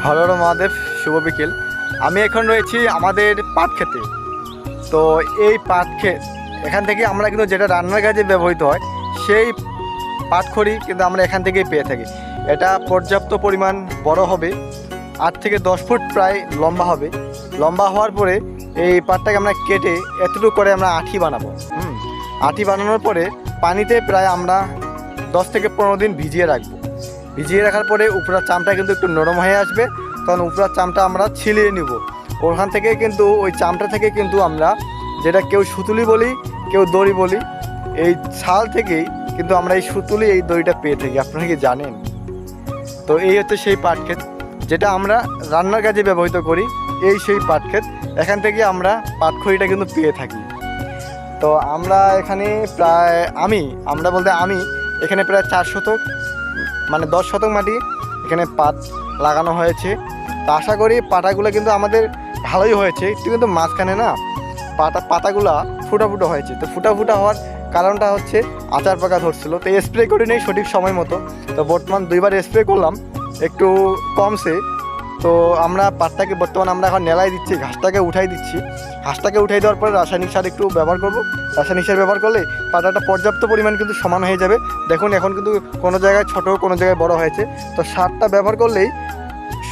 হর হর মহাদেব, শুভ বিকেল। আমি এখন রয়েছি আমাদের পাট খেতে। তো এই পাট ক্ষেত এখান থেকে আমরা কিন্তু যেটা রান্নার কাজে ব্যবহৃত হয় সেই পাটখড়ি কিন্তু আমরা এখান থেকেই পেয়ে থাকি। এটা পর্যাপ্ত পরিমাণ বড় হবে, 8 থেকে 10 ফুট প্রায় লম্বা হবে। লম্বা হওয়ার পরে এই পাটটাকে আমরা কেটে এতটুকু করে আমরা আঠি বানাবো। আঠি বানানোর পরে পানিতে প্রায় আমরা 10 থেকে 15 দিন ভিজিয়ে রাখবো। ভিজিয়ে রাখার পরে উপরের চামটা কিন্তু একটু নরম হয়ে আসবে, তখন উপরের চামটা আমরা ছিলিয়ে নিব। ওখান থেকে কিন্তু ওই চামটা থেকে কিন্তু আমরা, যেটা কেউ সুতুলি বলি কেউ দড়ি বলি, এই ছাল থেকেই কিন্তু আমরা এই সুতুলি এই দড়িটা পেয়ে থাকি। আপনারা কি জানেন? তো এই হচ্ছে সেই পাট ক্ষেত যেটা আমরা রান্নার কাজে ব্যবহৃত করি। এই সেই পাট ক্ষেত, এখান থেকে আমরা পাটখড়িটা কিন্তু পেয়ে থাকি। তো আমরা এখানে প্রায় আমি এখানে প্রায় 4 শতক মানে 10 শতক মাটি এখানে পাট লাগানো হয়েছে। তো আশা করি পাতাগুলো কিন্তু আমাদের ভালোই হয়েছে। একটু কিন্তু মাঝখানে না পাতাগুলা ফুটা ফুটো হয়েছে। তো ফুটা ফুটা হওয়ার কারণটা হচ্ছে আচার পাকা ধরছিল, তো স্প্রে করি নেই সঠিক সময় মতো। তো বর্তমান 2বার স্প্রে করলাম, একটু কমছে। তো আমরা পাটটাকে বর্তমান আমরা এখন নেলাই দিচ্ছি, ঘাসটাকে উঠাই দিচ্ছি। ঘাসটাকে উঠাই দেওয়ার পরে রাসায়নিক সার একটু ব্যবহার করব। রাসায়নিক সার ব্যবহার করলে পাতাটা পর্যাপ্ত পরিমাণ কিন্তু সমান হয়ে যাবে। দেখুন এখন কিন্তু কোনো জায়গায় ছোট, কোনো জায়গায় বড় হয়েছে। তো সারটা ব্যবহার করলেই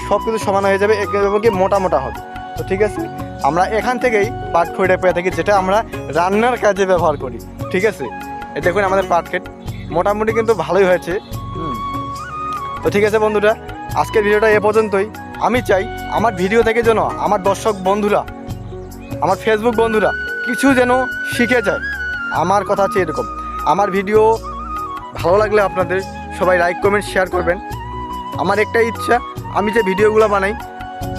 সব কিছু সমান হয়ে যাবে এবং কি মোটা মোটা হবে। তো ঠিক আছে, আমরা এখান থেকেই পাটখড়িটা পেয়ে থাকি, যেটা আমরা রান্নার কাজে ব্যবহার করি। ঠিক আছে, দেখুন আমাদের পাট ক্ষেত মোটামুটি কিন্তু ভালোই হয়েছে। তো ঠিক আছে বন্ধুরা, আজকের ভিডিওটা এ পর্যন্তই। আমি চাই আমার ভিডিও থেকে যেন আমার দর্শক বন্ধুরা, আমার ফেসবুক বন্ধুরা কিছু যেন শিখে যায়। আমার কথা হচ্ছে এরকম, আমার ভিডিও ভালো লাগলে আপনাদের সবাই লাইক কমেন্ট শেয়ার করবেন। আমার একটাই ইচ্ছা, আমি যে ভিডিওগুলো বানাই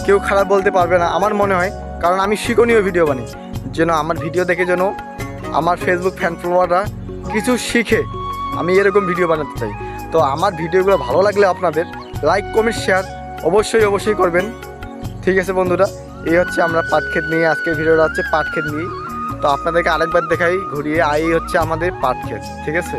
কেউ খারাপ বলতে পারবে না আমার মনে হয়, কারণ আমি শিক্ষণীয় ভিডিও বানাই। যেন আমার ভিডিও দেখে যেন আমার ফেসবুক ফ্যান ফলোয়াররা কিছু শিখে, আমি এরকম ভিডিও বানাতে চাই। তো আমার ভিডিওগুলো ভালো লাগলে আপনাদের লাইক কমেন্ট শেয়ার অবশ্যই করবেন। ঠিক আছে বন্ধুরা, এই হচ্ছে আমরা পাট ক্ষেত নিয়ে, আজকের ভিডিওটা হচ্ছে পাট ক্ষেত নিয়েই। তো আপনাদেরকে আরেকবার দেখাই ঘুরিয়ে, এই হচ্ছে আমাদের পাট ক্ষেত। ঠিক আছে।